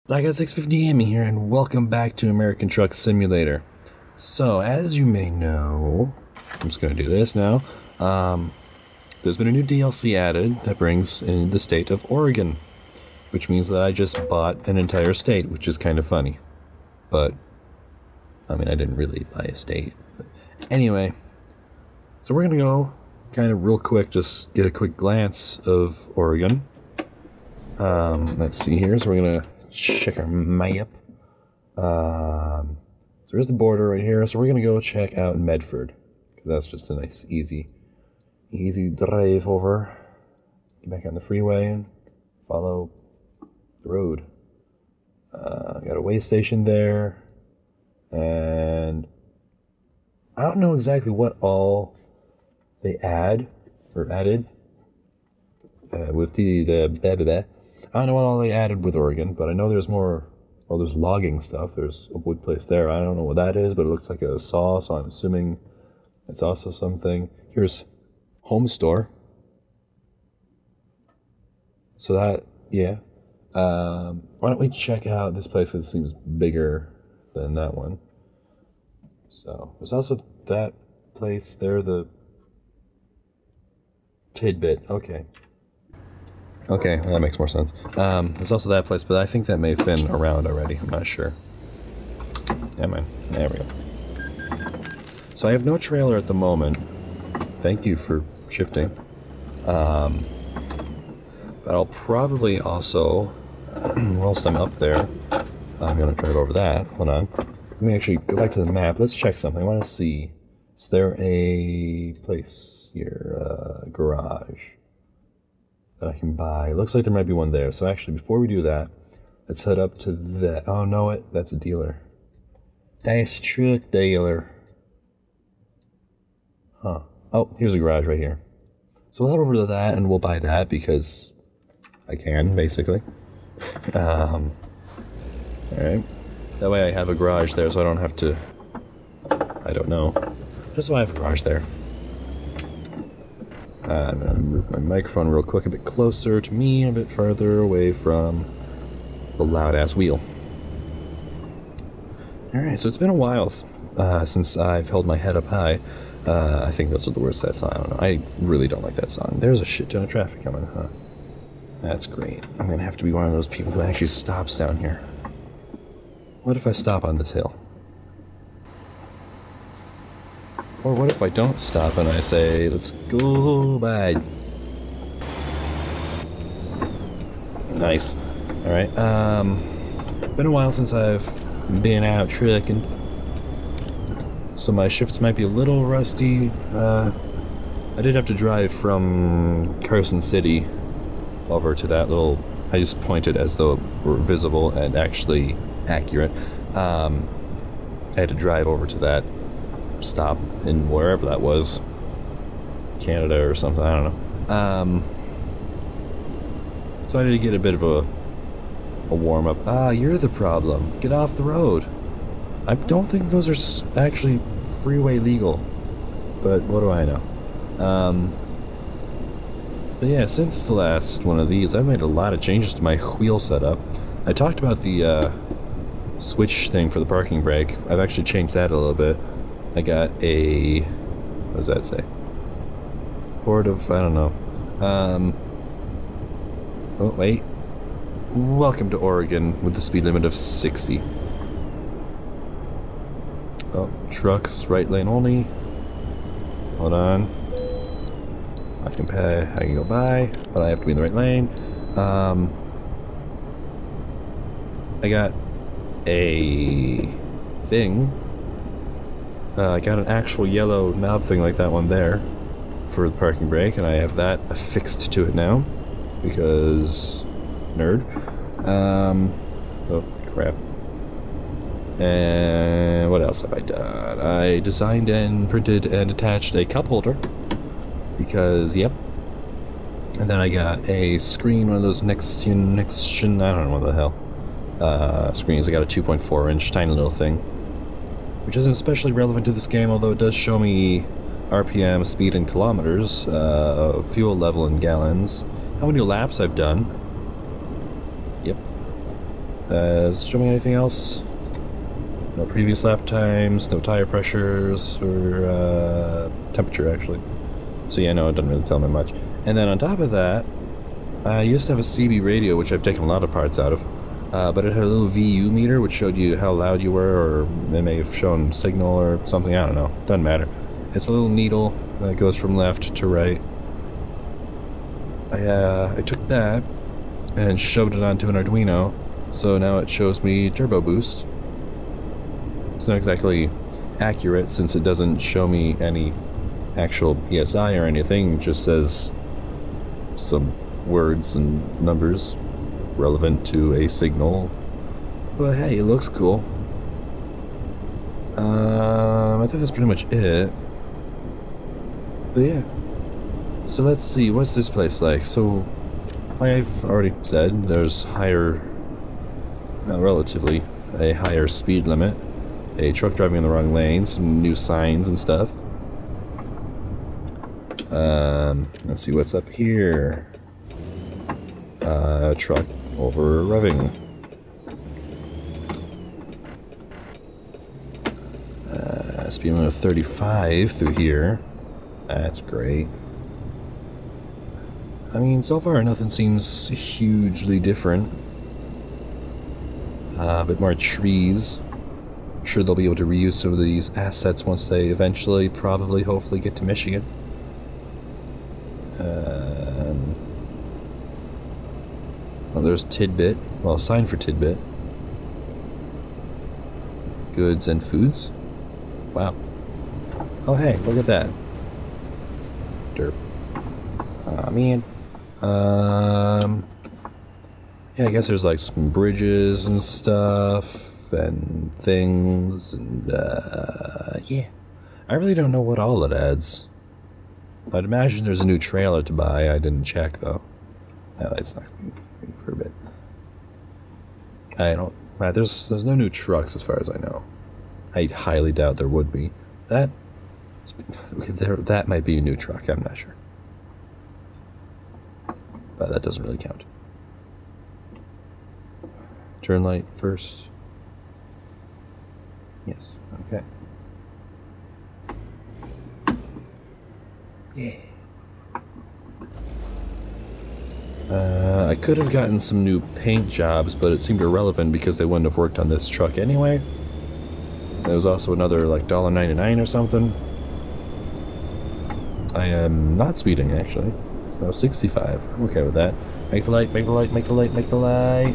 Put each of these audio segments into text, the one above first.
Black at 650 Gaming here, and welcome back to American Truck Simulator. So, as you may know, I'm just going to do this now. There's been a new DLC added that brings in the state of Oregon, which means that I just bought an entire state, which is kind of funny. But, I mean, I didn't really buy a state. But anyway, so we're going to go kind of real quick, just get a quick glance of Oregon. Let's see here, so we're going to check our map. So there's the border right here, so we're gonna go check out Medford, because that's just a nice, easy drive over. Get back on the freeway and follow the road. Got a way station there, and I don't know exactly what all they added with the I don't know what all they added with Oregon, but I know there's more. Well, there's logging stuff. There's a wood place there. I don't know what that is, but it looks like a saw, so I'm assuming it's also something. Here's home store. So that, yeah. Why don't we check out this place? It seems bigger than that one. So there's also that place there, the Tidbit. Okay, well, that makes more sense. There's also that place, but I think that may have been around already. I'm not sure. Yeah, man. There we go. So I have no trailer at the moment. Thank you for shifting. But I'll probably also, whilst I'm up there, I'm going to drive over that. Hold on. Let me actually go back to the map. Let's check something. I want to see. Is there a place here? Garage that I can buy. Looks like there might be one there. So actually, before we do that, let's head up to that. Oh no, that's a dealer. That's a truck dealer. Huh. Oh, here's a garage right here. So we'll head over to that and we'll buy that because I can, basically. Alright. That way I have a garage there so I don't have to... I don't know. Just so I have a garage there. I'm going to move my microphone real quick a bit closer to me, a bit farther away from the loud-ass wheel. Alright, so it's been a while since I've held my head up high. I think those are the words of that song. I don't know. I really don't like that song. There's a shit ton of traffic coming, huh? That's great. I'm going to have to be one of those people who actually stops down here. What if I stop on this hill? Or what if I don't stop and I say, let's go by? Nice. Alright, been a while since I've been out trucking, so my shifts might be a little rusty. I did have to drive from Carson City over to that little, I just pointed as though it were visible and actually accurate. I had to drive over to that stop in wherever that was, Canada or something, I don't know. So I had to get a bit of a warm-up. Ah, you're the problem. Get off the road. I don't think those are actually freeway legal, but what do I know? But yeah, since the last one of these, I've made a lot of changes to my wheel setup. I talked about the switch thing for the parking brake. I've actually changed that a little bit. I got a, what does that say? Port of, I don't know. Oh, wait. Welcome to Oregon with the speed limit of 60. Oh, trucks, right lane only. Hold on. I can go by, but I have to be in the right lane. I got a thing. I got an actual yellow knob thing like that one there for the parking brake, and I have that affixed to it now because nerd. Oh crap. And what else have I done? I designed and printed and attached a cup holder because, yep. And then I got a screen, one of those next gen, I don't know what the hell screens. I got a 2.4-inch tiny little thing, which isn't especially relevant to this game, although it does show me RPM, speed in kilometers, fuel level in gallons, how many laps I've done. Yep. Does it show me anything else? No previous lap times, no tire pressures, or temperature actually. So yeah, no, it doesn't really tell me much. And then on top of that, I used to have a CB radio, which I've taken a lot of parts out of, but it had a little VU meter, which showed you how loud you were, or it may have shown signal or something, I don't know, doesn't matter. It's a little needle that goes from left to right. I took that and shoved it onto an Arduino, so now it shows me turbo boost. It's not exactly accurate since it doesn't show me any actual PSI or anything, it just says some words and numbers relevant to a signal. But hey, it looks cool. I think that's pretty much it. But yeah. So let's see, what's this place like? So, like I've already said, there's higher, relatively, a higher speed limit. A truck driving in the wrong lane, some new signs and stuff. Let's see what's up here. Truck over revving. Speed limit of 35 through here. That's great. I mean, so far nothing seems hugely different. A bit more trees. I'm sure they'll be able to reuse some of these assets once they eventually, probably, hopefully get to Michigan. Well, there's Tidbit. Well, sign for Tidbit. Goods and foods. Wow. Oh, hey, look at that. Derp. Aw, man. Yeah, I guess there's like some bridges and stuff and things and yeah. I really don't know what all it adds. I'd imagine there's a new trailer to buy. I didn't check though. No, it's not for a bit. I don't. There's no new trucks as far as I know. I highly doubt there would be. That might be a new truck. I'm not sure. But that doesn't really count. Turn light first. Yes. Okay. Yeah. I could have gotten some new paint jobs, but it seemed irrelevant because they wouldn't have worked on this truck anyway. There was also another like $1.99 or something. I am not speeding actually. So 65. I'm okay with that. Make the light, make the light, make the light, make the light.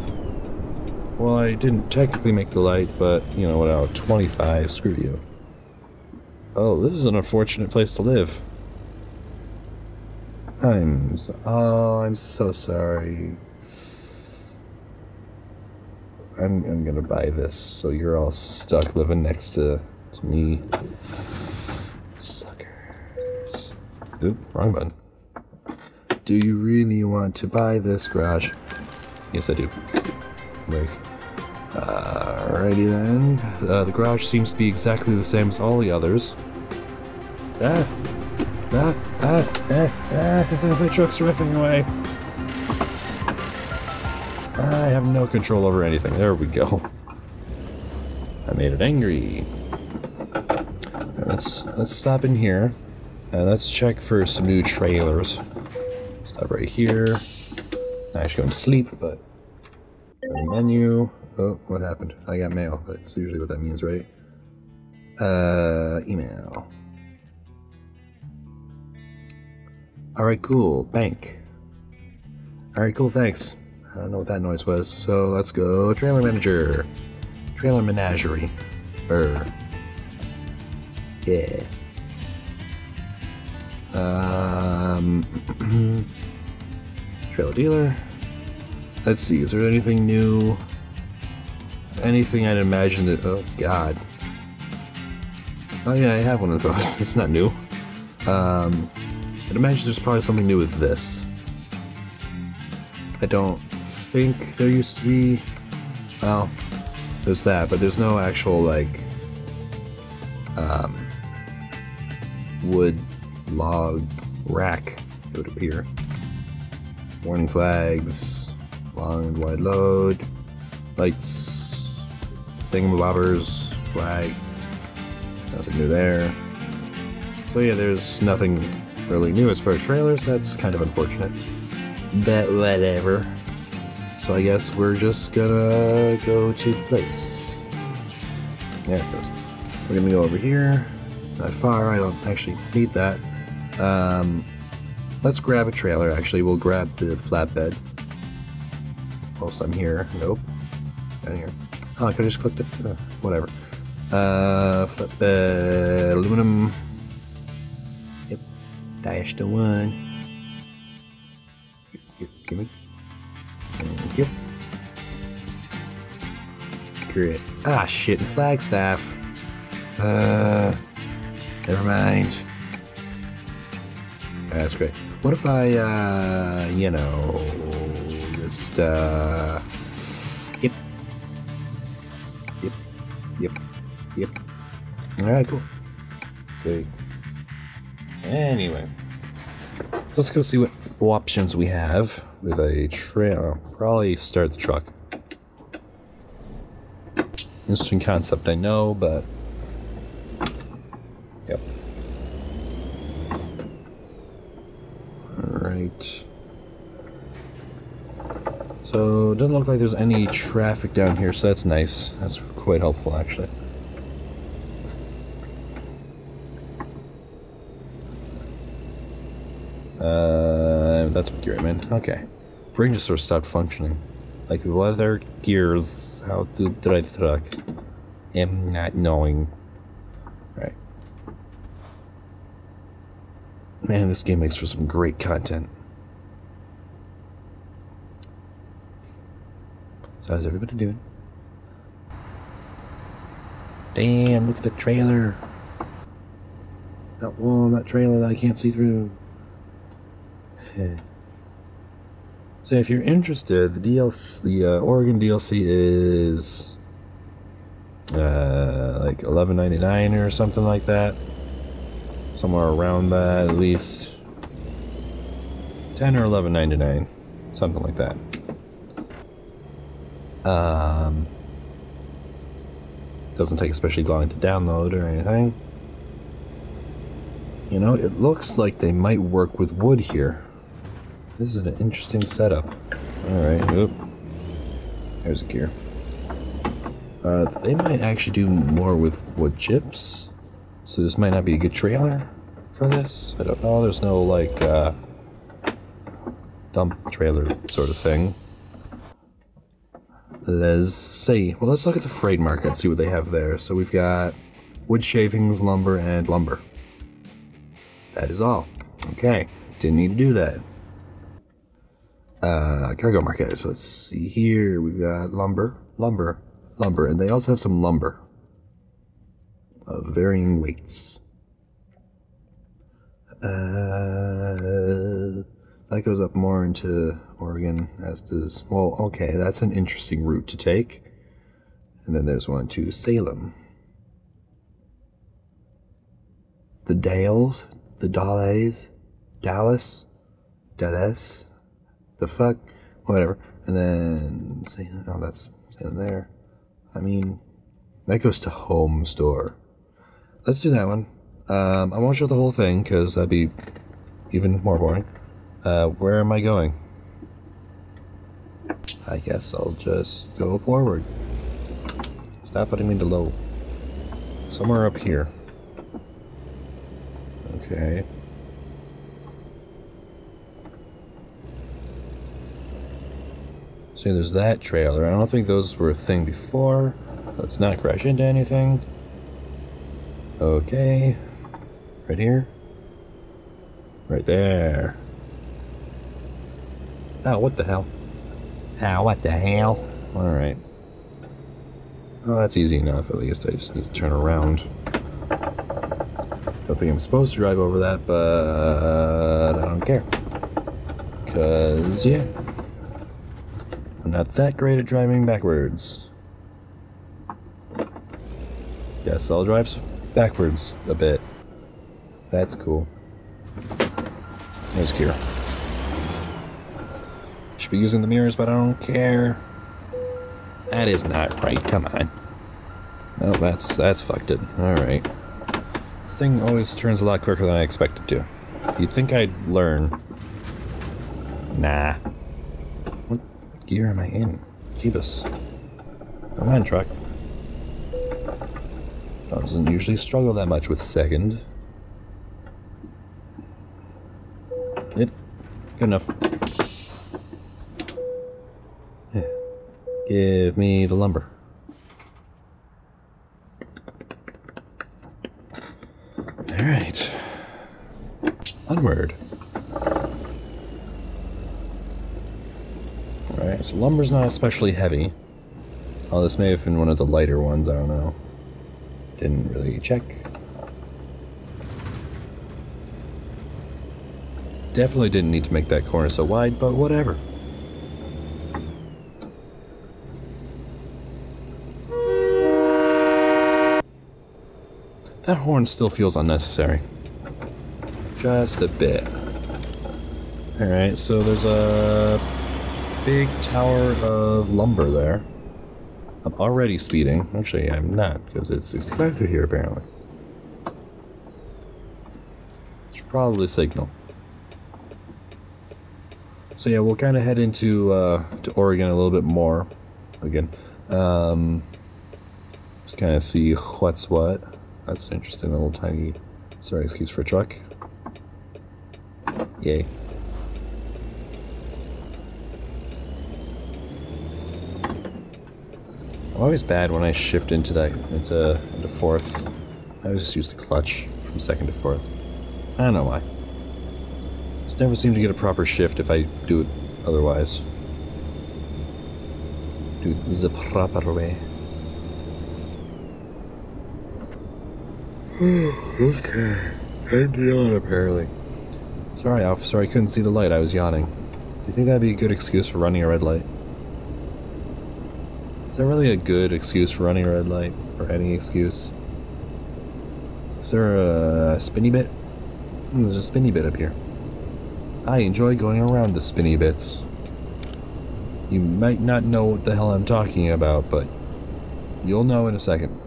Well, I didn't technically make the light, but you know what? 25. Screw you. Oh, this is an unfortunate place to live. I'm so sorry. I'm gonna buy this, so you're all stuck living next to me. Suckers. Oop, wrong button. Do you really want to buy this garage? Yes, I do. Break. Alrighty then. The garage seems to be exactly the same as all the others. My truck's ripping away. I have no control over anything. There we go. I made it angry. Let's stop in here and let's check for some new trailers. Stop right here. I'm actually going to sleep, but go to menu. Oh, what happened? I got mail. That's usually what that means, right? Email. Alright, cool. Bank. Alright, cool, thanks. I don't know what that noise was, so let's go. Trailer manager. Trailer menagerie. Yeah. Trailer dealer. Let's see, is there anything new? Anything I'd imagine that... Oh, God. Oh, yeah, I have one of those. It's not new. I'd imagine there's probably something new with this. I don't think there used to be... Well, there's that, but there's no actual, like... wood log rack, it would appear. Warning flags, long and wide load. lights, thingamabobbers, flag. Nothing new there. So yeah, there's nothing really new as far as trailers. That's kind of unfortunate. But whatever. So I guess we're just gonna go to the place. There it goes. We're gonna go over here. Not far, I don't actually need that. Let's grab a trailer, actually. We'll grab the flatbed. Whilst I'm here. Nope. Down here. Oh, I could've just clicked it. Whatever. Flatbed, aluminum. Yep. Dash the one. Give me. Thank you. Great. Ah, shit, and Flagstaff. Never mind. That's great. What if I, you know, just, Yep. Alright, cool. Sweet. Anyway. Let's go see what options we have with a trailer. Probably start the truck. Interesting concept, I know, but... Yep. Alright. So, it doesn't look like there's any traffic down here, so that's nice. That's quite helpful, actually. That's what gear I'm in. Okay. Brain just sort of stopped functioning. Like, what other gears? How to drive the truck? Am not knowing. Right. Man, this game makes for some great content. So how's everybody doing? Damn, look at the trailer. That wall, that trailer that I can't see through. So if you're interested, the DLC, the Oregon DLC is like $11.99 or something like that. Somewhere around that, at least. $10 or $11.99, something like that. Doesn't take especially long to download or anything. You know, it looks like they might work with wood here. This is an interesting setup. Alright, oop. There's a gear. They might actually do more with wood chips. So this might not be a good trailer for this. I don't know, there's no like dump trailer sort of thing. Let's see. Well, let's look at the freight market and see what they have there. So we've got wood shavings, lumber, and lumber. That is all. Okay, didn't need to do that. Cargo market. So let's see here. We've got lumber, and they also have some lumber of varying weights. That goes up more into Oregon, as does... Well, okay, that's an interesting route to take. And then there's one to Salem. The Dales, the Dalles, Dallas, the fuck, whatever. And then, oh, that's Salem there. I mean, that goes to Home Store. Let's do that one. I won't show the whole thing, because that'd be even more boring. Where am I going? I guess I'll just go forward. Stop putting me to low. Somewhere up here. Okay. See, there's that trailer. I don't think those were a thing before. Let's not crash into anything. Okay. Right here. Right there. Oh, what the hell? Oh, what the hell? Alright. Oh, that's easy enough, at least. I just need to turn around. Don't think I'm supposed to drive over that, but I don't care. Because, yeah. I'm not that great at driving backwards. Guess I'll drive backwards a bit. That's cool. There's Kira. Should be using the mirrors, but I don't care. That is not right, come on. Oh, that's fucked it. Alright. This thing always turns a lot quicker than I expected to. You'd think I'd learn. Nah. What gear am I in? Jeebus. Come on, truck. Doesn't usually struggle that much with second. Yep. Good enough. Yeah. Give me the lumber. Alright. Onward. Alright, so lumber's not especially heavy. Oh, this may have been one of the lighter ones, I don't know. Didn't really check. Definitely didn't need to make that corner so wide, but whatever. That horn still feels unnecessary. Just a bit. Alright, so there's a big tower of lumber there. I'm already speeding. Actually, I'm not, because it's 65 through here, apparently. Should probably signal. So yeah, we'll kind of head into to Oregon a little bit more. Again. Just kind of see what's what. That's an interesting little tiny... Sorry, excuse for a truck. Yay. I'm always bad when I shift into fourth. I always just use the clutch from second to fourth. I don't know why. Just never seem to get a proper shift if I do it otherwise. Do it the proper way. Okay. Time to yawn, apparently. Sorry, officer, I couldn't see the light. I was yawning. Do you think that'd be a good excuse for running a red light? Is that really a good excuse for running a red light? Or any excuse? Is there a spinny bit? There's a spinny bit up here. I enjoy going around the spinny bits. You might not know what the hell I'm talking about, but you'll know in a second.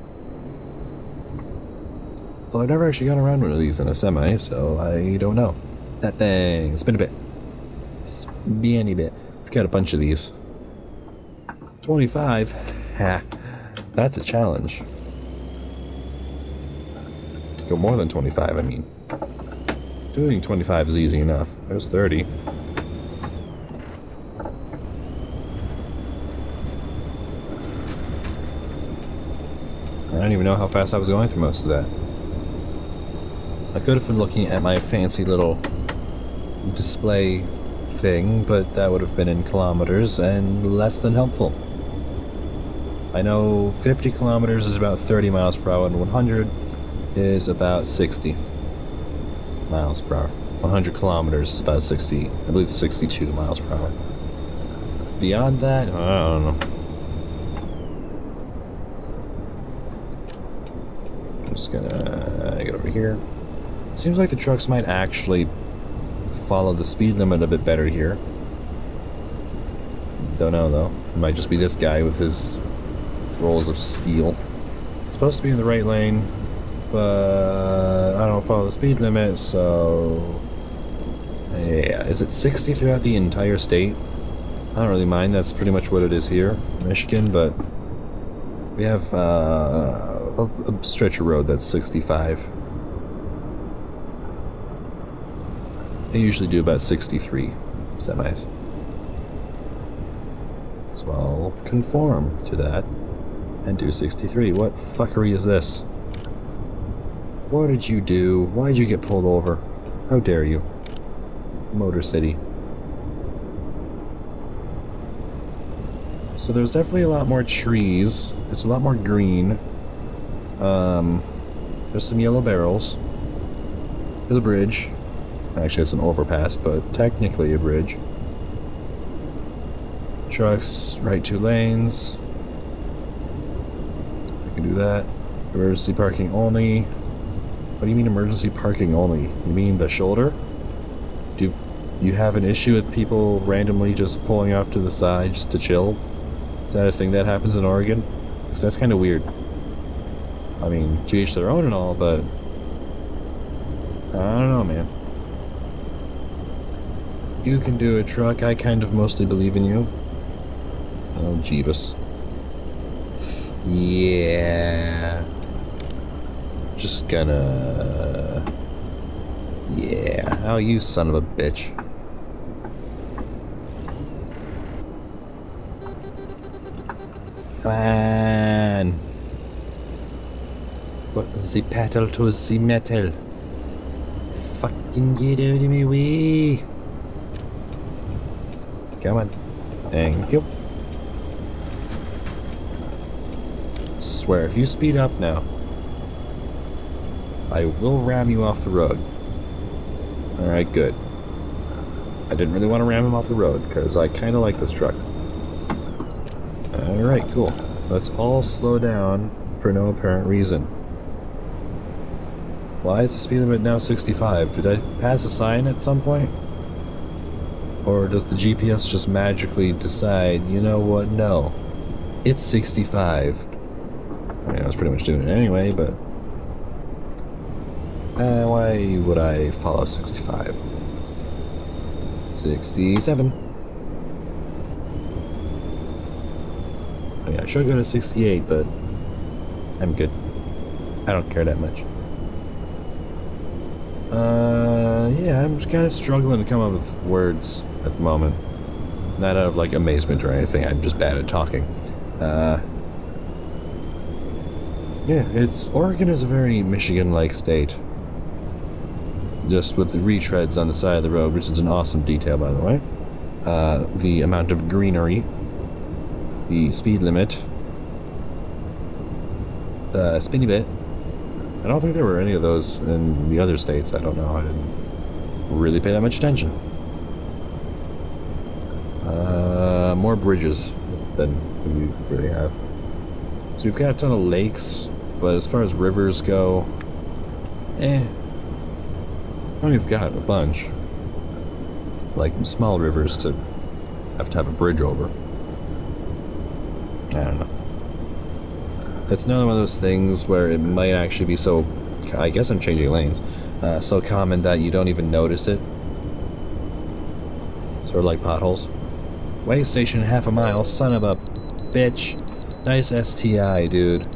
Though I've never actually gone around one of these in a semi, so I don't know. That thing, spin a bit. Spinny bit. We've got a bunch of these. 25? Ha. That's a challenge. Go more than 25, I mean. Doing 25 is easy enough. There's 30. I don't even know how fast I was going through most of that. I could have been looking at my fancy little display thing, but that would have been in kilometers and less than helpful. I know 50 kilometers is about 30 miles per hour and 100 is about 60 miles per hour. 100 kilometers is about 60, I believe 62 miles per hour. Beyond that, I don't know. I'm just gonna get over here. Seems like the trucks might actually follow the speed limit a bit better here. Don't know though. It might just be this guy with his rolls of steel. Supposed to be in the right lane, but I don't follow the speed limit, so... Yeah, is it 60 throughout the entire state? I don't really mind, that's pretty much what it is here in Michigan, but we have a stretch of road that's 65. They usually do about 63 semis. So I'll conform to that and do 63. What fuckery is this? What did you do? Why did you get pulled over? How dare you? Motor City. So there's definitely a lot more trees. It's a lot more green. There's some yellow barrels. There's a bridge. Actually, it's an overpass, but technically a bridge. Trucks, right 2 lanes. I can do that. Emergency parking only. What do you mean emergency parking only? You mean the shoulder? Do you have an issue with people randomly just pulling off to the side just to chill? Is that a thing that happens in Oregon? Because that's kind of weird. I mean, to each their own and all, but I don't know, man. You can do a truck. I kind of mostly believe in you. Oh, Jeebus. Yeah. Just gonna... Yeah. Oh, you son of a bitch. Come on. Put the pedal to the metal. Fucking get out of my way. Come on. Thank you. Swear, if you speed up now, I will ram you off the road. Alright, good. I didn't really want to ram him off the road, because I kind of like this truck. Alright, cool. Let's all slow down for no apparent reason. Why is the speed limit now 65? Did I pass a sign at some point? Or does the GPS just magically decide, you know what, no, it's 65. I mean, I was pretty much doing it anyway, but... why would I follow 65? 67. I mean, I should go to 68, but I'm good. I don't care that much. Yeah, I'm just kind of struggling to come up with words at the moment. Not out of, like, amazement or anything, I'm just bad at talking. Yeah, Oregon is a very Michigan-like state. Just with the retreads on the side of the road, which is an awesome detail, by the way. The amount of greenery. The speed limit. Spinny bit. I don't think there were any of those in the other states, I don't know, I didn't really pay that much attention. More bridges than we really have. So we've got a ton of lakes, but as far as rivers go, I mean, we've got a bunch. Like small rivers to have a bridge over. I don't know. It's another one of those things where it might actually be so, I guess I'm changing lanes, so common that you don't even notice it. Sort of like potholes. Way station half a mile, son of a bitch. Nice STI, dude.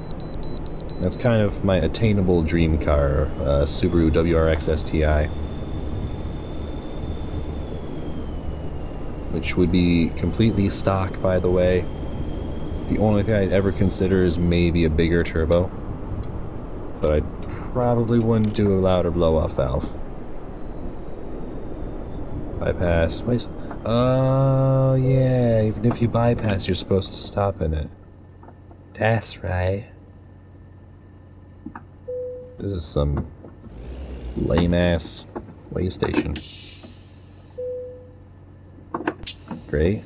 That's kind of my attainable dream car, Subaru WRX STI. Which would be completely stock, by the way. The only thing I'd ever consider is maybe a bigger turbo. But I probably wouldn't do a louder blow-off valve. Bypass. Wait. Oh, yeah. Even if you bypass, you're supposed to stop in it. That's right. This is some lame-ass way station. Great.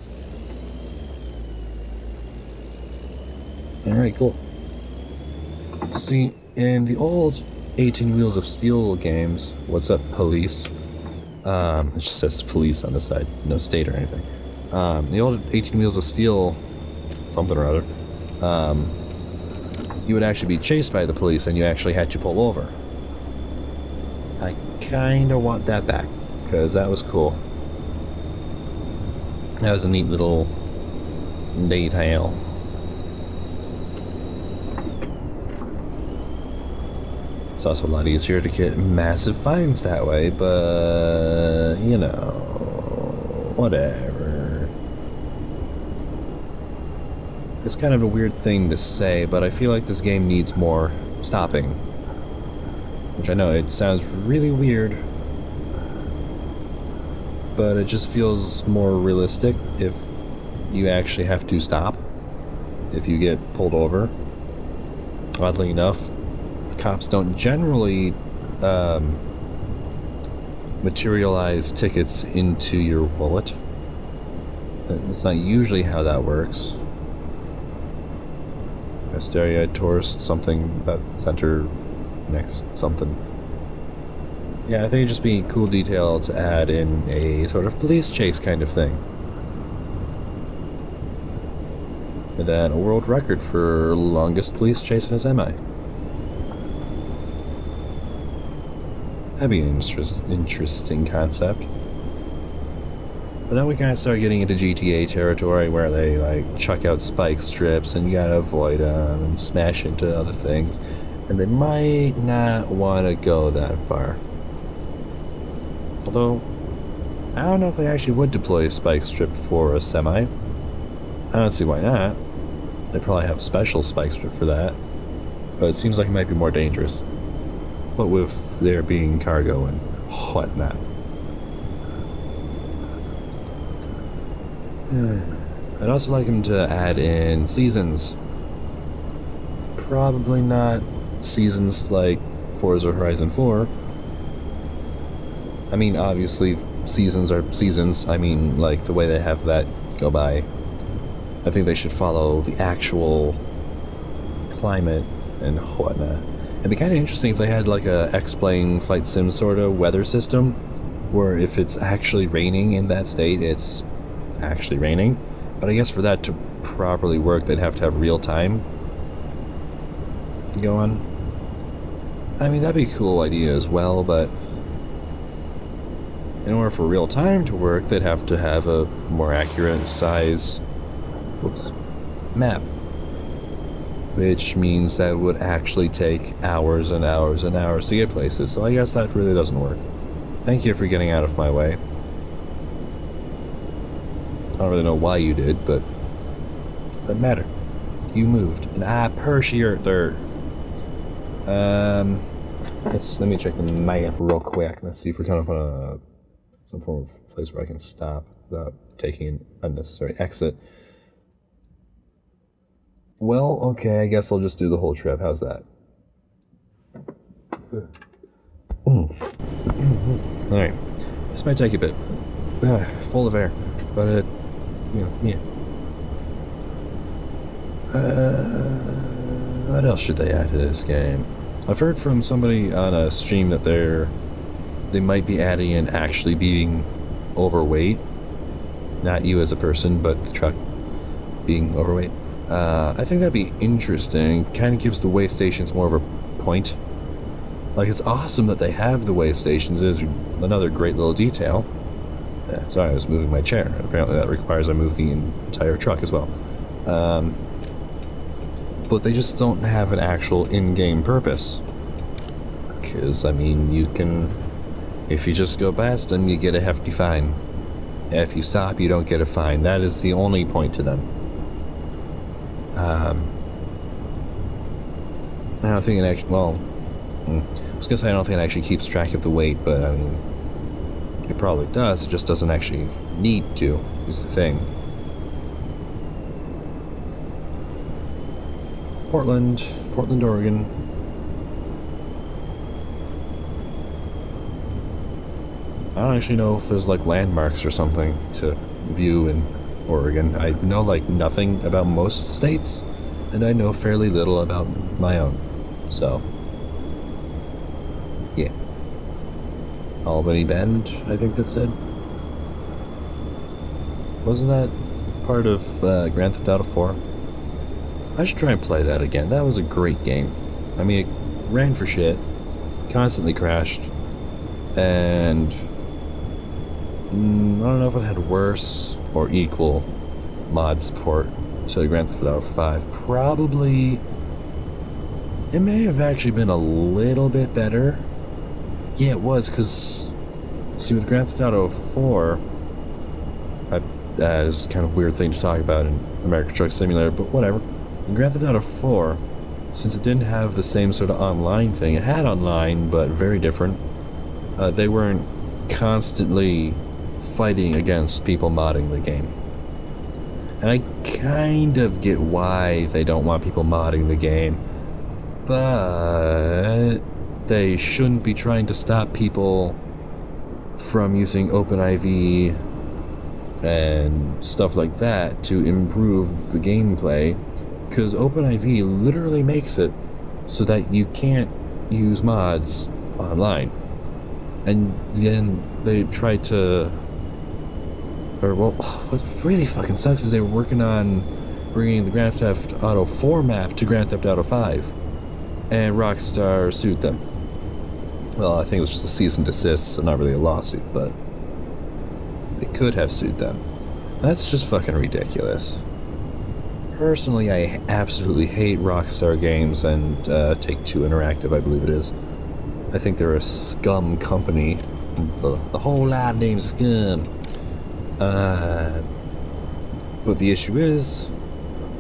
Alright, cool. See, in the old 18 Wheels of Steel games, what's up, police? It just says police on the side, no state or anything. The old 18 Wheels of Steel, something or other, you would actually be chased by the police and you actually had to pull over. I kinda want that back, because that was cool. That was a neat little detail. It's also a lot easier to get massive fines that way, but, you know, whatever. It's kind of a weird thing to say, but I feel like this game needs more stopping. Which I know, it sounds really weird, but it just feels more realistic if you actually have to stop, if you get pulled over. Oddly enough, cops don't generally materialize tickets into your wallet. It's not usually how that works. Asteria, tourist, something about center, next something. Yeah, I think it'd just be a cool detail to add in a sort of police chase kind of thing. And then a world record for longest police chase in a semi. That'd be an interesting concept. But then we kind of start getting into GTA territory where they like chuck out spike strips and you gotta avoid them and smash into other things. And they might not want to go that far. Although, I don't know if they actually would deploy a spike strip for a semi. I don't see why not. They probably have a special spike strip for that. But it seems like it might be more dangerous. What with there being cargo and whatnot. I'd also like him to add in seasons. Probably not seasons like Forza Horizon 4. I mean, obviously, seasons are seasons. I mean, like, the way they have that go by. I think they should follow the actual climate and whatnot. It'd be kind of interesting if they had, like, a X-Plane Flight Sim sort of weather system, where if it's actually raining in that state, it's actually raining. But I guess for that to properly work, they'd have to have real time go on. I mean, that'd be a cool idea as well, but in order for real time to work, they'd have to have a more accurate size map. Which means that would actually take hours and hours and hours to get places, so I guess that really doesn't work. Thank you for getting out of my way. I don't really know why you did, but it doesn't matter. You moved, and I appreciate that. Let me check the map real quick. Let's see if we're coming up on some form of place where I can stop without taking an unnecessary exit. Well, okay, I guess I'll just do the whole trip. How's that? Alright. This might take a bit. Full of air. But, yeah. What else should they add to this game? I've heard from somebody on a stream that they might be adding in actually being overweight. Not you as a person, but the truck being overweight. I think that'd be interesting. Kind of gives the way stations more of a point. Like, it's awesome that they have the way stations. Is another great little detail. Yeah, sorry, I was moving my chair. Apparently that requires I move the entire truck as well. But they just don't have an actual in-game purpose. Because, I mean, you can... If you just go past them, you get a hefty fine. If you stop, you don't get a fine. That is the only point to them. I don't think it actually... Well... I was gonna say I don't think it actually keeps track of the weight, but, I mean... It probably does, it just doesn't actually need to, is the thing. Portland, Oregon. I don't actually know if there's like landmarks or something to view in Oregon. I know like nothing about most states, and I know fairly little about my own. So, yeah. Albany Bend, I think that said. Wasn't that part of Grand Theft Auto 4? I should try and play that again. That was a great game. I mean, it ran for shit, constantly crashed, and I don't know if it had worse or equal mod support to Grand Theft Auto 5. Probably, it may have actually been a little bit better. Yeah, it was, because, see, with Grand Theft Auto 4, that is kind of a weird thing to talk about in American Truck Simulator, but whatever. In Grand Theft Auto 4, since it didn't have the same sort of online thing, it had online, but very different. They weren't constantly fighting against people modding the game. And I kind of get why they don't want people modding the game, but they shouldn't be trying to stop people from using OpenIV and stuff like that to improve the gameplay, because OpenIV literally makes it so that you can't use mods online. And then they tried to, or well, what really fucking sucks is they were working on bringing the Grand Theft Auto 4 map to Grand Theft Auto 5. And Rockstar sued them. Well, I think it was just a cease and desist, so not really a lawsuit, but they could have sued them. That's just fucking ridiculous. Personally, I absolutely hate Rockstar Games and Take-Two Interactive, I believe it is. I think they're a scum company. The whole lot named scum. But the issue is,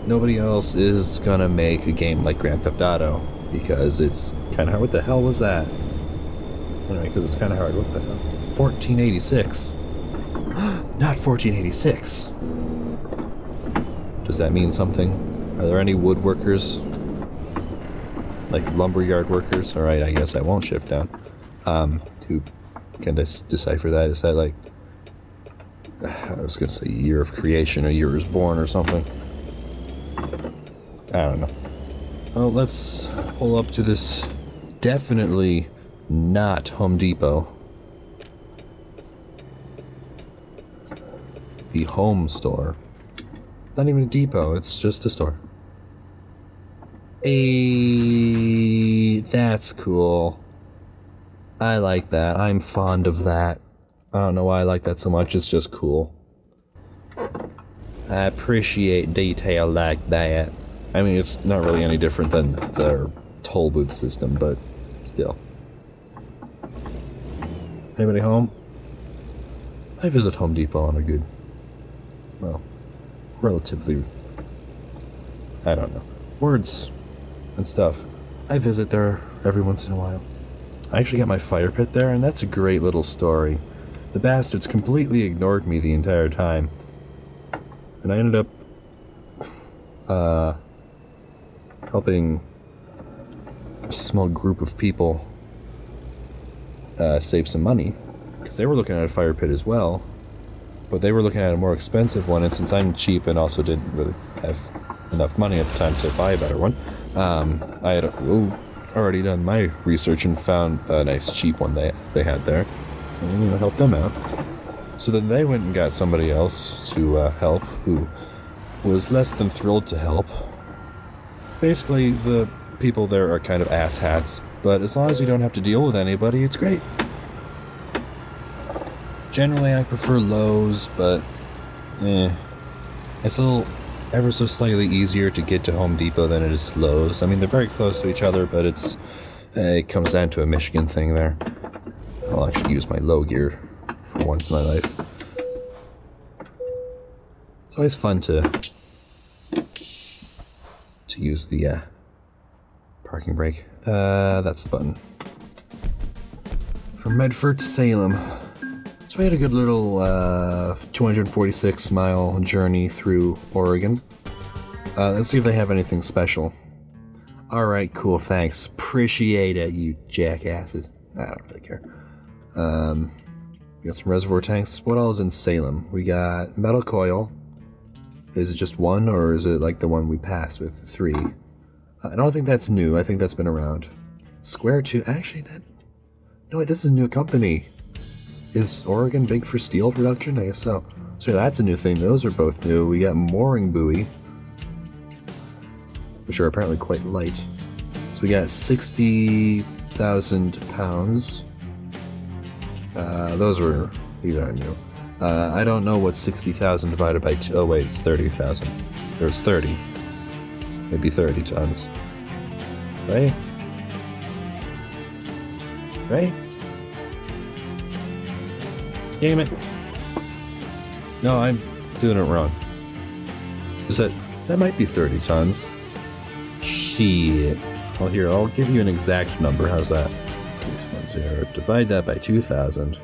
nobody else is gonna make a game like Grand Theft Auto, because it's kind of hard. What the hell was that? Anyway, because it's kind of hard. What the hell? 1486. Not 1486. Does that mean something? Are there any woodworkers? Like lumberyard workers? Alright, I guess I won't shift down. Who can decipher that? Is that like... I was gonna say year of creation or year was born or something. I don't know. Well, let's pull up to this definitely not Home Depot. The home store. Not even a depot, it's just a store. Hey, that's cool. I like that. I'm fond of that. I don't know why I like that so much, it's just cool. I appreciate detail like that. I mean, it's not really any different than their toll booth system, but still. Anybody home? I visit Home Depot on a good, well, relatively, I don't know, words and stuff. I visit there every once in a while. I actually got my fire pit there, and that's a great little story. The bastards completely ignored me the entire time. And I ended up, helping a small group of people, save some money. Because they were looking at a fire pit as well. But they were looking at a more expensive one, and since I'm cheap and also didn't really have enough money at the time to buy a better one, I had already done my research and found a nice cheap one they had there. And, you know, help them out. So then they went and got somebody else to help, who was less than thrilled to help. Basically, the people there are kind of asshats, but as long as you don't have to deal with anybody, it's great. Generally, I prefer Lowe's, but it's a little ever so slightly easier to get to Home Depot than it is to Lowe's. I mean, they're very close to each other, but it comes down to a Michigan thing there. I'll actually use my low gear for once in my life. It's always fun to use the parking brake. That's the button. From Medford to Salem. So we had a good little 246-mile journey through Oregon. Let's see if they have anything special. Alright, cool, thanks. Appreciate it, you jackasses. I don't really care. We got some reservoir tanks. What else is in Salem? We got metal coil. Is it just one, or is it like the one we passed with 3? I don't think that's new. I think that's been around. Square 2. Actually, no, wait, this is a new company. Is Oregon big for steel production? I guess so. So that's a new thing. Those are both new. We got mooring buoy, which are apparently quite light. So we got 60,000 pounds. These aren't new. I don't know what 60,000 divided by 2, oh wait, it's 30,000. There's 30. Maybe 30 tons. Right? Right? Damn it. No, I'm doing it wrong. That might be 30 tons. Shit. Well, here, I'll give you an exact number. How's that? 610. Divide that by 2,000.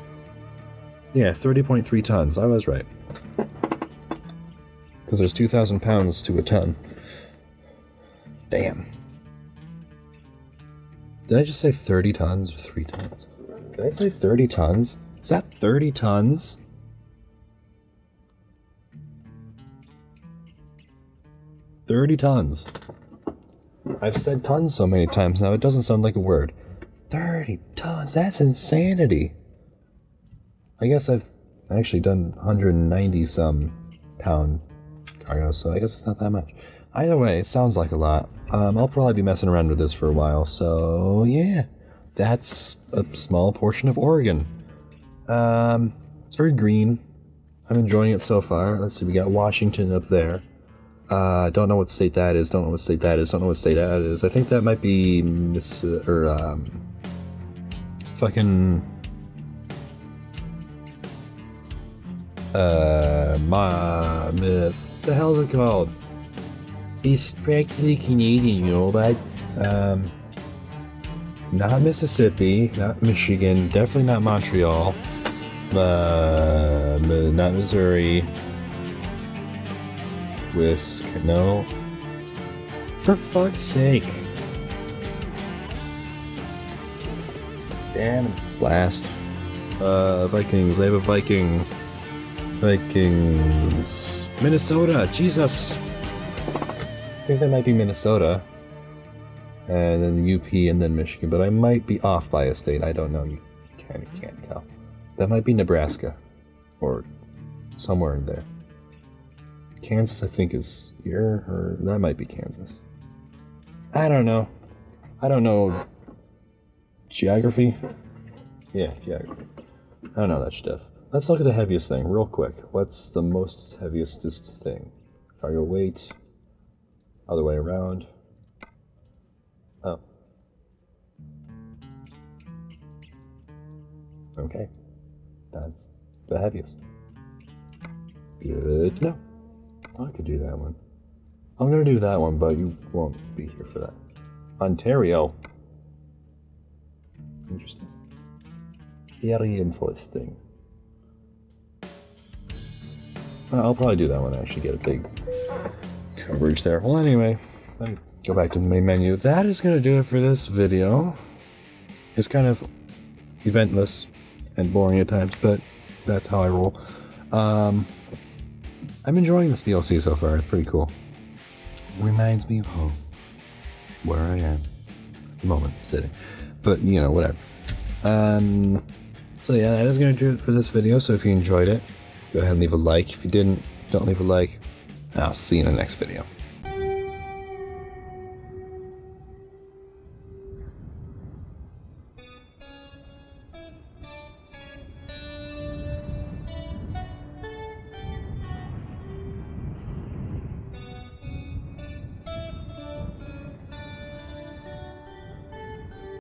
Yeah, 30.3 tons. I was right. Because there's 2,000 pounds to a ton. Damn. Did I just say 30 tons or 3 tons? Did I say 30 tons? Is that 30 tons? $30 tons. I've said tons so many times now, it doesn't sound like a word. 30 tons, that's insanity. I guess I've actually done 190 some pound cargo, so I guess it's not that much. Either way, it sounds like a lot. I'll probably be messing around with this for a while, so yeah. That's a small portion of Oregon. It's very green. I'm enjoying it so far. Let's see, we got Washington up there. Don't know what state that is, don't know what state that is, don't know what state that is. I think that might be fucking... what the hell is it called? It's practically Canadian, you know, but, not Mississippi, not Michigan, definitely not Montreal, not Missouri, no. For fuck's sake. Damn. Blast. Vikings, I have a Viking. Vikings. Minnesota, Jesus! I think that might be Minnesota. And then UP and then Michigan, but I might be off by a state, I don't know, you can't tell. That might be Nebraska. Or somewhere in there. Kansas, I think, is here, or that might be Kansas. I don't know. I don't know geography. Yeah, geography. I don't know that stuff. Let's look at the heaviest thing real quick. What's the most heaviest thing? Cargo weight. Other way around. Oh. Okay. That's the heaviest. Good. No. I could do that one. I'm gonna do that one, but you won't be here for that. Ontario. Interesting. Very interesting. I'll probably do that one, actually get a big coverage there. Well, anyway, let me go back to the main menu. That is gonna do it for this video. It's kind of eventless and boring at times, but that's how I roll. I'm enjoying this DLC so far, it's pretty cool. Reminds me of home, where I am at the moment, sitting. But, you know, whatever. So yeah, that is going to do it for this video, so if you enjoyed it, go ahead and leave a like. If you didn't, don't leave a like. I'll see you in the next video.